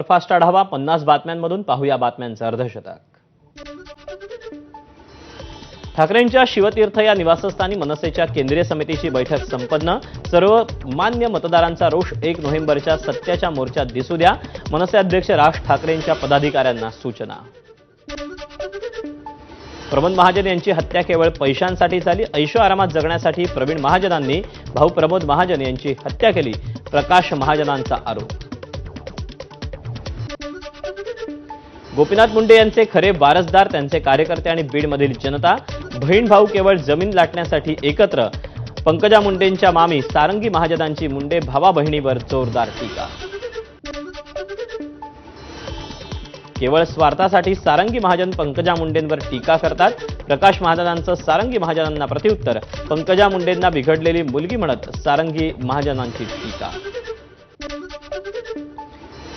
Superfast आढावा 50 बातम्यांमधून पाहूया बातम्यांचं अर्धशतक। ठाकरेंच्या शिवतीर्थ या निवासस्थानी मनसेच्या केंद्रीय समितीची बैठक संपन्न। सर्व मान्य मतदारांचा रोष 1 नोव्हेंबरच्या सत्याच्या मोर्चात दिसू द्या, मनसे अध्यक्ष राज ठाकरेंच्या पदाधिकाऱ्यांना सूचना। प्रमोद महाजन यांची हत्या केवळ पैशांसाठी झाली, ऐशो आरामात जगण्यासाठी प्रवीण महाजनांनी भाऊ प्रमोद महाजन यांची हत्या केली, प्रकाश महाजनांचा आरोप। गोपीनाथ मुंडे यांचे खरे वारसदार त्यांचे कार्यकर्ते आणि बीडमधील जनता, बहीण भाऊ केवळ जमीन लाटण्यासाठी एकत्र, पंकजा मुंडेंच्या मामी सारंगी महाजनांची मुंडे भावा बहिणीवर जोरदार टीका। केवळ स्वार्थासाठी सारंगी महाजन पंकजा मुंडेंवर टीका करतात, प्रकाश महाजनांचं सारंगी महाजनांना प्रत्युत्तर, पंकजा मुंडेंना बिघडलेली मुलगी म्हणत सारंगी महाजनांची टीका।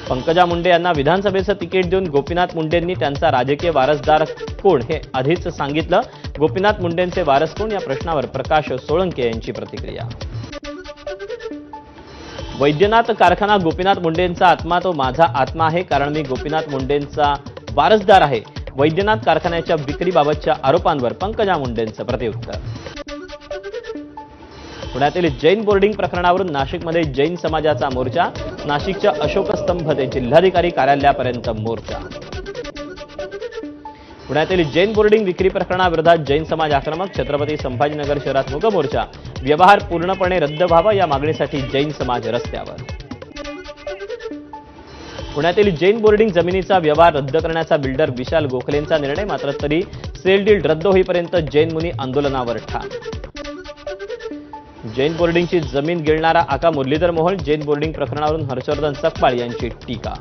पंकजा मुंडे यांना विधानसभेचं तिकीट देऊन गोपीनाथ मुंडेंनी त्यांचा राजकीय वारसदार कोण हे आधीच सांगितलं, गोपीनाथ मुंडेंचे वारस कोण या प्रश्नावर प्रकाश सोळंके यांची प्रतिक्रिया। वैद्यनाथ कारखाना गोपीनाथ मुंडेंचा आत्मा तो माझा आत्मा आहे, कारण मी गोपीनाथ मुंडेंचा वारसदार आहे, वैद्यनाथ कारखान्याच्या विक्रीबाबतच्या आरोपांवर पंकजा मुंडेंचं प्रत्युत्तर। पुण्यातील जैन बोर्डिंग प्रकरणावरून नाशिकमध्ये जैन समाजाचा मोर्चा, नाशिकच्या अशोकस्तंभ ते जिल्हाधिकारी कार्यालयापर्यंत मोर्चा। पुण्यातील जैन बोर्डिंग विक्री प्रकरणाविरोधात जैन समाज आक्रमक, छत्रपती संभाजीनगर शहरात मूक मोर्चा, व्यवहार पूर्णपणे रद्द व्हावा या मागणीसाठी जैन समाज रस्त्यावर। पुण्यातील जैन बोर्डिंग जमिनीचा व्यवहार रद्द करण्याचा बिल्डर विशाल गोखलेंचा निर्णय, मात्र तरी सेल डील रद्द होईपर्यंत जैन मुनी आंदोलनावर ठाम। जैन बोर्डिंगची जमीन गिळणारा आका मुरलीधर मोहोळ, जैन बोर्डिंग प्रकरणावरून हर्षवर्धन सकपाळ यांची टीका।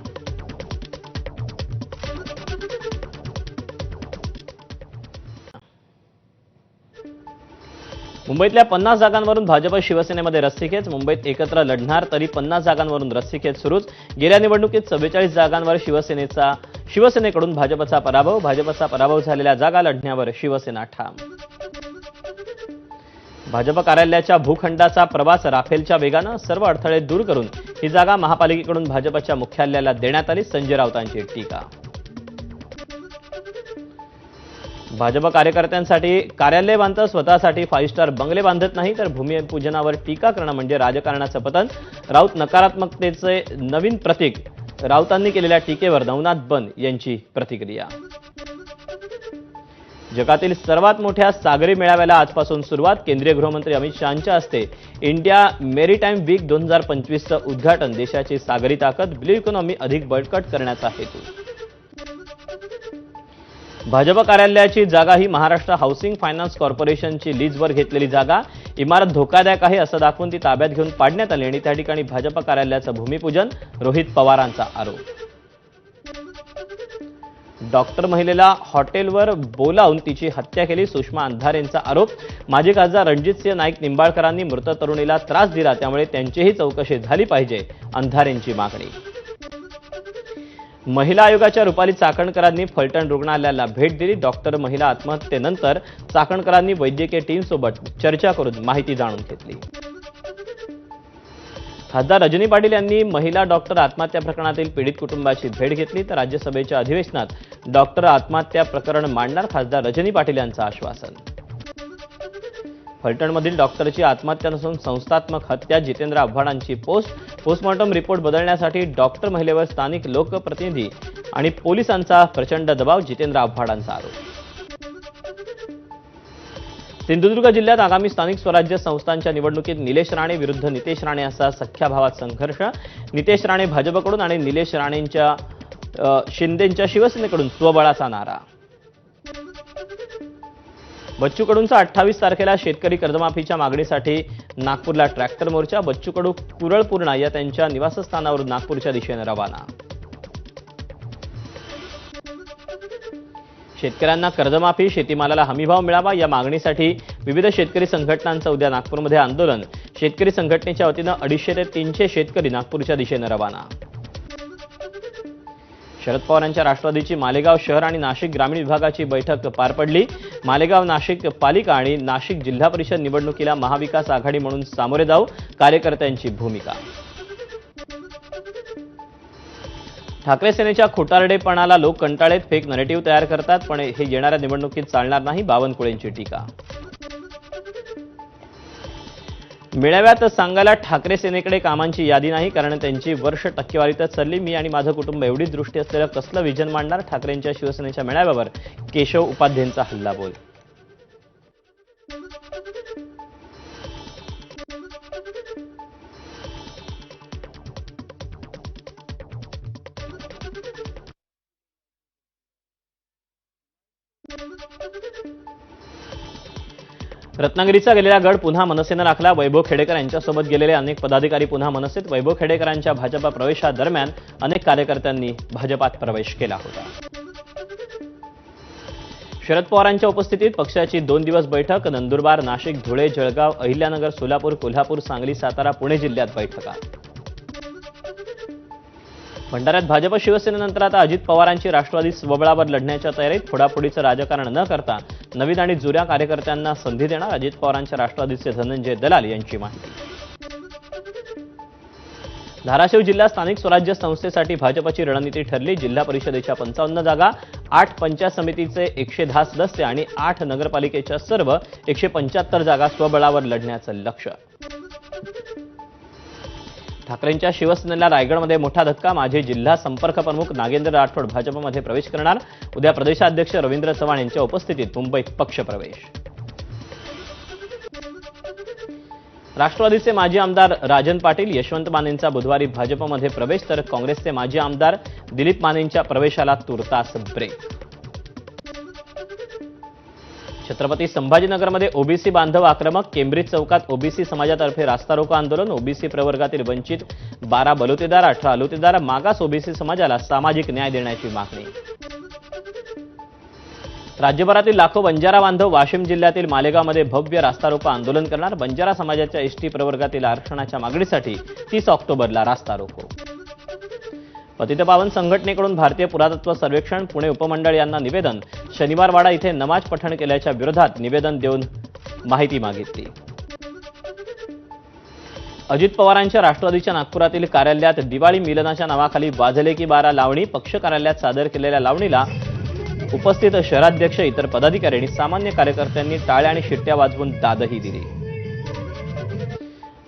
मुंबईतल्या 50 जागांवरून भाजप शिवसेनेमध्ये रस्सीखेच, मुंबईत एकत्र लढणार तरी 50 जागांवरून रस्सीखेच सुरूच। गेल्या निवडणुकीत 44 जागांवर शिवसेनेकडून भाजपचा पराभव झालेल्या जागा लढण्यावर शिवसेना ठाम। भाजप कार्यालयाच्या भूखंडाचा प्रवास राफेलच्या वेगानं, सर्व अडथळे दूर करून ही जागा महापालिकेकडून भाजपच्या मुख्यालयाला देण्यात आली, संजय राऊतांची टीका। भाजप कार्यकर्त्यांसाठी कार्यालय बांधतं, स्वतःसाठी 5 स्टार बंगले बांधत नाही, तर भूमिपूजनावर टीका करणं म्हणजे राजकारणाचं पतन, राऊत नकारात्मकतेचे नवीन प्रतीक, राऊतांनी केलेल्या टीकेवर नवनाथ बन यांची प्रतिक्रिया। जगातील सर्वात मोठ्या सागरी मेळाव्याला आजपासून सुरुवात, केंद्रीय गृहमंत्री अमित शहांच्या हस्ते इंडिया मेरीटाईम वीक 2025चं उद्घाटन, देशाची सागरी ताकद, ब्लू इकॉनॉमी अधिक बळकट करण्याचा हेतू। भाजप कार्यालयाची जागा ही महाराष्ट्र हाऊसिंग फायनान्स कॉर्पोरेशनची लीजवर घेतलेली जागा, इमारत धोकादायक आहे असं दाखवून ती ताब्यात घेऊन पाडण्यात आली आणि त्या ठिकाणी भाजप कार्यालयाचं भूमिपूजन, रोहित पवारांचा आरोप। डॉक्टर महिलेला हॉटेलवर बोलावून तिची हत्या केली, सुषमा अंधारेंचा आरोप। माजी खासदार रणजितसिंह नाईक निंबाळकरांनी मृत तरुणीला त्रास दिला, त्यामुळे त्यांचीही चौकशी झाली पाहिजे, अंधारेंची मागणी। महिला आयोगाच्या रुपाली चाकणकरांनी फलटण रुग्णालयाला भेट दिली, डॉक्टर महिला आत्महत्येनंतर चाकणकरांनी वैद्यकीय टीमसोबत चर्चा करून माहिती जाणून घेतली। खासदार रजनी पाटील यांनी महिला डॉक्टर आत्महत्या प्रकरणातील पीडित कुटुंबाची भेट घेतली, तर राज्यसभेच्या अधिवेशनात डॉक्टर आत्महत्या प्रकरण मांडणार, खासदार रजनी पाटील यांचं आश्वासन। फलटणमधील डॉक्टरची आत्महत्या नसून संस्थात्मक हत्या, जितेंद्र आव्हाडांची पोस्टमॉर्टम रिपोर्ट बदलण्यासाठी डॉक्टर महिलेवर स्थानिक लोकप्रतिनिधी आणि पोलिसांचा प्रचंड दबाव, जितेंद्र आव्हाडांचा आरोप। सिंधुदुर्ग जिल्ह्यात आगामी स्थानिक स्वराज्य संस्थांच्या निवडणुकीत निलेश राणे विरुद्ध नितेश राणे असा सख्या भावात संघर्ष, नितेश राणे भाजपकडून आणि निलेश राणेंच्या शिंदेंच्या शिवसेनेकडून स्वबळाचा नारा। बच्चू कडूंचा 28 तारखेला शेतकरी कर्जमाफीच्या मागणीसाठी नागपूरला ट्रॅक्टर मोर्चा, बच्चू कडू कुरळपूर्णा या त्यांच्या निवासस्थानावरून नागपूरच्या दिशेने रवाना। शेतकऱ्यांना कर्जमाफी, शेतीमालाला हमीभाव मिळावा या मागणीसाठी विविध शेतकरी संघटनांचं उद्या नागपूरमध्ये आंदोलन, शेतकरी संघटनेच्या वतीनं 250 ते 300 शेतकरी नागपूरच्या दिशेने रवाना। शरद पवार यांच्या राष्ट्रवादीची मालेगाव शहर आणि नाशिक ग्रामीण विभागाची बैठक पार पडली, मालेगाव नाशिक पालिका आणि नाशिक जिल्हा परिषद निवडणुकीला महाविकास आघाडी म्हणून सामोरे जाऊ, कार्यकर्त्यांची भूमिका। ठाकरे सेनेच्या खोटारडेपणाला लोक कंटाळेत, फेक नरेटिव्ह तयार करतात, पण हे येणाऱ्या निवडणुकीत चालणार नाही, बावनकुळेंची टीका. मेळाव्यात सांगायला ठाकरे सेनेकडे कामांची यादी नाही, कारण त्यांची वर्ष टक्केवारीतच चालली. मी आणि माझं कुटुंब एवढीच दृष्टी असलेलं कसलं विजन मांडणार? ठाकरेंच्या शिवसेनेच्या मेळाव्यावर केशव उपाध्येंचा हल्लाबोल. रत्नागिरीचा गेलेला गड पुन्हा मनसेनं राखला. वैभव खेडेकर यांच्यासोबत गेलेले अनेक पदाधिकारी पुन्हा मनसेत. वैभव खेडेकरांच्या भाजपा प्रवेशादरम्यान अनेक कार्यकर्त्यांनी भाजपात प्रवेश केला होता. शरद पवारांच्या उपस्थितीत पक्षाची 2 दिवस बैठक. नंदुरबार, नाशिक, धुळे, जळगाव, अहिल्यानगर, सोलापूर, कोल्हापूर, सांगली, सातारा, पुणे जिल्ह्यात बैठका. भंडाऱ्यात भाजप शिवसेनेनंतर आता अजित पवारांची राष्ट्रवादी स्वबळावर लढण्याच्या तयारीत. फोडाफोडीचं राजकारण न करता नवीन आणि जुन्या कार्यकर्त्यांना संधी देणार अजित पवारांच्या राष्ट्रवादीचे धनंजय दलाल यांची माहिती. धाराशिव जिल्हा स्थानिक स्वराज्य संस्थेसाठी भाजपची रणनीती ठरली. जिल्हा परिषदेच्या 55 जागा, 8 पंचायत समितीचे 110 सदस्य आणि 8 नगरपालिकेच्या सर्व 175 जागा स्वबळावर लढण्याचं लक्ष्य. ठाकरेंच्या शिवसेनेला रायगडमध्ये मोठा धक्का. माजी जिल्हा संपर्क प्रमुख नागेंद्र राठोड भाजपमध्ये प्रवेश करणार. उद्या प्रदेशाध्यक्ष रवींद्र चव्हाण यांच्या उपस्थितीत मुंबईत पक्षप्रवेश. राष्ट्रवादीचे माजी आमदार राजन पाटील, यशवंत मानेंचा बुधवारी भाजपमध्ये प्रवेश, तर काँग्रेसचे माजी आमदार दिलीप मानेंच्या प्रवेशाला तुर्तास ब्रेक. छत्रपती संभाजीनगरमध्ये ओबीसी बांधव आक्रमक. केंब्रिज चौकात ओबीसी समाजातर्फे रास्ता रोको आंदोलन. ओबीसी प्रवर्गातील वंचित 12 बलुतेदार, 18 अलुतेदार, मागास ओबीसी समाजाला सामाजिक न्याय देण्याची मागणी. राज्यभरातील लाखो बंजारा बांधव वाशिम जिल्ह्यातील मालेगावमध्ये भव्य रास्ता रोको आंदोलन करणार. बंजारा समाजाच्या एसटी प्रवर्गातील आरक्षणाच्या मागणीसाठी 30 ऑक्टोबरला रास्ता रोको. पतितपावन संघटनेकडून भारतीय पुरातत्व सर्वेक्षण पुणे उपमंडळ यांना निवेदन. शनिवारवाडा इथे नमाज पठण केल्याच्या विरोधात निवेदन देऊन माहिती मागितली. अजित पवारांच्या राष्ट्रवादीच्या नागपुरातील कार्यालयात दिवाळी मिलनाच्या नावाखाली वाजले की 12 लावणी. पक्ष कार्यालयात सादर केलेल्या लावणीला उपस्थित शहराध्यक्ष, इतर पदाधिकारी आणि सामान्य कार्यकर्त्यांनी टाळ्या आणि शिट्ट्या वाजवून दादही दिली.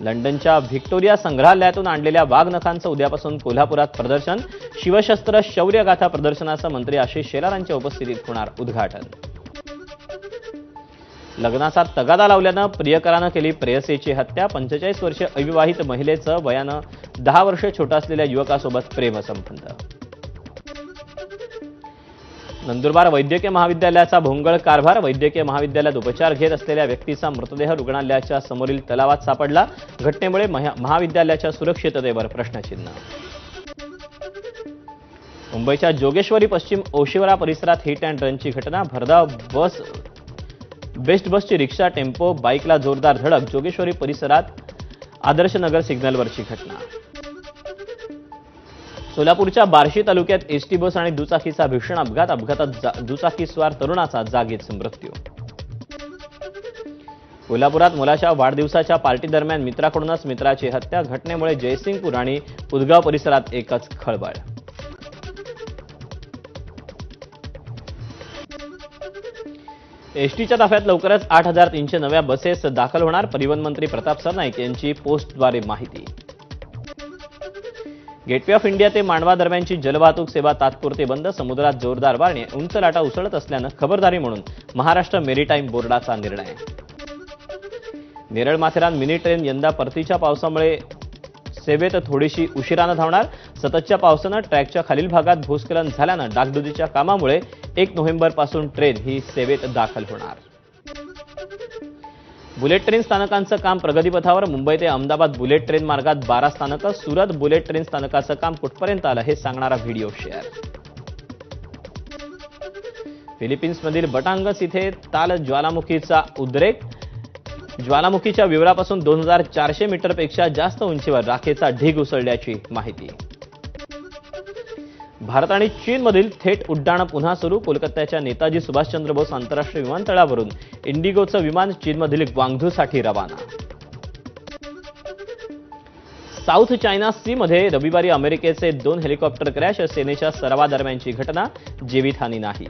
लंडनच्या व्हिक्टोरिया संग्रहालयातून आणलेल्या वाघनखांचं उद्यापासून कोल्हापुरात प्रदर्शन. शिवशस्त्र शौर्यगाथा प्रदर्शनाचं मंत्री आशिष शेलारांच्या उपस्थितीत होणार उद्घाटन. लग्नाचा तगादा लावल्यानं प्रियकरानं केली प्रेयसीची हत्या. 45 वर्षीय अविवाहित महिलेचं वयानं 10 वर्ष छोटा असलेल्या युवकासोबत प्रेमसंबंध. नंदुरबार वैद्यकीय महाविद्यालयाचा भोंगळ कारभार. वैद्यकीय महाविद्यालयात उपचार घेत असलेल्या व्यक्तीचा मृतदेह रुग्णालयाच्या समोरील तलावात सापडला. घटनेमुळे महाविद्यालयाच्या सुरक्षिततेवर प्रश्नचिन्ह. मुंबईच्या जोगेश्वरी पश्चिम ओशिवरा परिसरात हिट अँड रनची घटना. भरधाव बस, बेस्ट बसची रिक्षा, टेम्पो, बाईकला जोरदार धडक. जोगेश्वरी परिसरात आदर्श नगर सिग्नलवरची घटना. सोलापूरच्या बार्शी तालुक्यात एसटी बस आणि दुचाकीचा भीषण अपघात. अपघातात दुचाकीस्वार तरुणाचा जागीच मृत्यू. कोल्हापुरात मुलाच्या वाढदिवसाच्या पार्टी दरम्यान मित्राकडूनच मित्राची हत्या. घटनेमुळे जयसिंगपूर आणि उदगाव परिसरात एकच खळबळ. एसटीच्या ताफ्यात लवकरच 8,300 नव्या बसेस दाखल होणार. परिवहन मंत्री प्रताप सरनाईक यांची पोस्टद्वारे माहिती. गेटवे ऑफ इंडिया ते मांडवा दरम्यानची जलवाहतूक सेवा तात्पुरते बंद. समुद्रात जोरदार वारे, उंच लाटा उसळत असल्यानं खबरदारी म्हणून महाराष्ट्र मेरीटाईम बोर्डाचा निर्णय. नेरळ माथेरान मिनी ट्रेन यंदा परतीच्या पावसामुळे सेवेत थोडीशी उशिरानं धावणार. सततच्या पावसानं ट्रॅकच्या खालील भागात भूस्खलन झाल्यानं डागडुजीच्या कामामुळे 1 नोव्हेंबरपासून ट्रेन ही सेवेत दाखल होणार. बुलेट ट्रेन स्थानकांचं काम प्रगतीपथावर. मुंबई ते अहमदाबाद बुलेट ट्रेन मार्गात 12 स्थानकं. सुरत बुलेट ट्रेन स्थानकाचं काम कुठपर्यंत आलं हे सांगणारा व्हिडिओ शेअर. फिलिपिन्समधील बटांगस इथे ताल ज्वालामुखीचा उद्रेक. ज्वालामुखीच्या विवरापासून 2400 मीटरपेक्षा जास्त उंचीवर राखेचा ढीग उसळल्याची माहिती. भारत आणि चीनमधील थेट उड्डाणं पुन्हा सुरू. कोलकात्याच्या नेताजी सुभाषचंद्र बोस आंतरराष्ट्रीय विमानतळावरून इंडिगोचं विमान चीनमधील ग्वांगझूसाठी रवाना. साऊथ चायना सीमध्ये रविवारी अमेरिकेचे 2 हेलिकॉप्टर क्रॅश, सेनेच्या सरावादरम्यानची घटना, जीवितहानी नाही.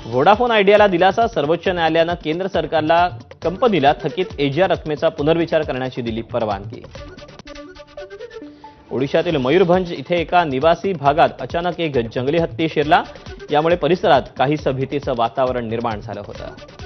व्होडाफोन आयडियाला दिलासा, सर्वोच्च न्यायालयानं केंद्र सरकारला कंपनीला थकीत एजीआर रकमेचा पुनर्विचार करण्याची दिली परवानगी. ओडिशातील मयूरभंज इथे एका निवासी भागात अचानक एक जंगली हत्ती शिरला. यामुळे परिसरात काहीसं भीतीचं वातावरण निर्माण झालं होतं.